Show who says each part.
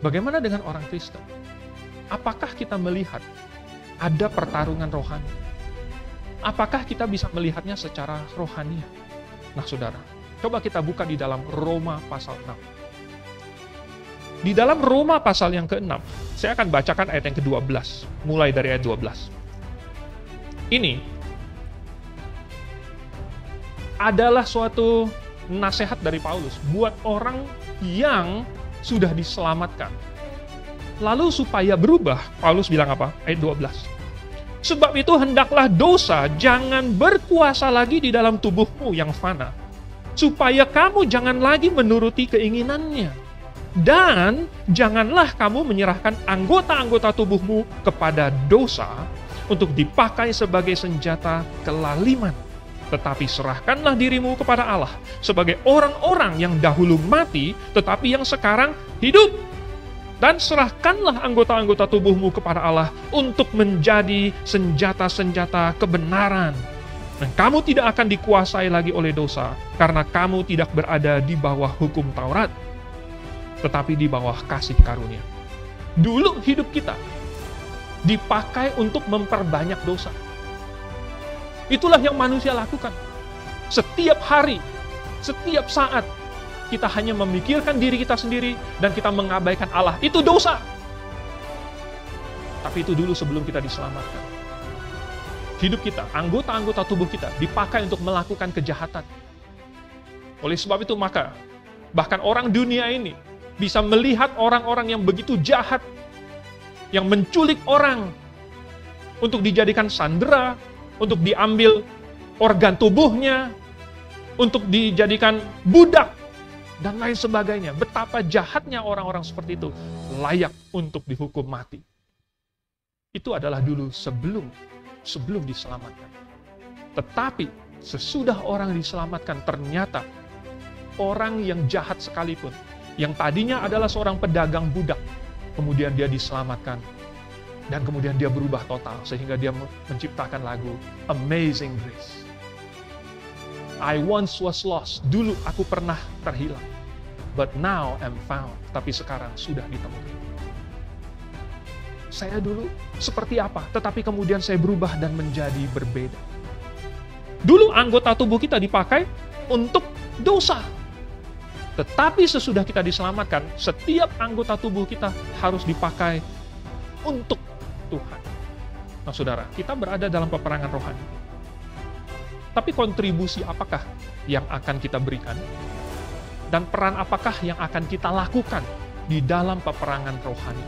Speaker 1: Bagaimana dengan orang Kristen? Apakah kita melihat ada pertarungan rohani? Apakah kita bisa melihatnya secara rohani? Nah, saudara, coba kita buka di dalam Roma pasal 6. Di dalam Roma pasal yang ke-6, saya akan bacakan ayat yang ke-12, mulai dari ayat 12. Ini adalah suatu nasihat dari Paulus buat orang yang sudah diselamatkan. Lalu supaya berubah, Paulus bilang apa? Ayat 12. Sebab itu hendaklah dosa jangan berkuasa lagi di dalam tubuhmu yang fana, supaya kamu jangan lagi menuruti keinginannya. Dan janganlah kamu menyerahkan anggota-anggota tubuhmu kepada dosa untuk dipakai sebagai senjata kelaliman. Tetapi serahkanlah dirimu kepada Allah sebagai orang-orang yang dahulu mati, tetapi yang sekarang hidup. Dan serahkanlah anggota-anggota tubuhmu kepada Allah untuk menjadi senjata-senjata kebenaran. Dan kamu tidak akan dikuasai lagi oleh dosa, karena kamu tidak berada di bawah hukum Taurat, tetapi di bawah kasih karunia. Dulu hidup kita dipakai untuk memperbanyak dosa. Itulah yang manusia lakukan. Setiap hari, setiap saat, kita hanya memikirkan diri kita sendiri dan kita mengabaikan Allah. Itu dosa. Tapi itu dulu sebelum kita diselamatkan. Hidup kita, anggota-anggota tubuh kita dipakai untuk melakukan kejahatan. Oleh sebab itu maka, bahkan orang dunia ini bisa melihat orang-orang yang begitu jahat, yang menculik orang untuk dijadikan sandera, untuk diambil organ tubuhnya, untuk dijadikan budak, dan lain sebagainya. Betapa jahatnya orang-orang seperti itu, layak untuk dihukum mati. Itu adalah dulu sebelum diselamatkan. Tetapi sesudah orang diselamatkan, ternyata orang yang jahat sekalipun, yang tadinya adalah seorang pedagang budak, kemudian dia diselamatkan, dan kemudian dia berubah total, sehingga dia menciptakan lagu Amazing Grace. I once was lost, dulu aku pernah terhilang, but now am found, tapi sekarang sudah ditemukan. Saya dulu seperti apa, tetapi kemudian saya berubah dan menjadi berbeda. Dulu anggota tubuh kita dipakai untuk dosa, tetapi sesudah kita diselamatkan, setiap anggota tubuh kita harus dipakai untuk Tuhan. Nah, saudara, kita berada dalam peperangan rohani. Tapi kontribusi apakah yang akan kita berikan? Dan peran apakah yang akan kita lakukan di dalam peperangan rohani?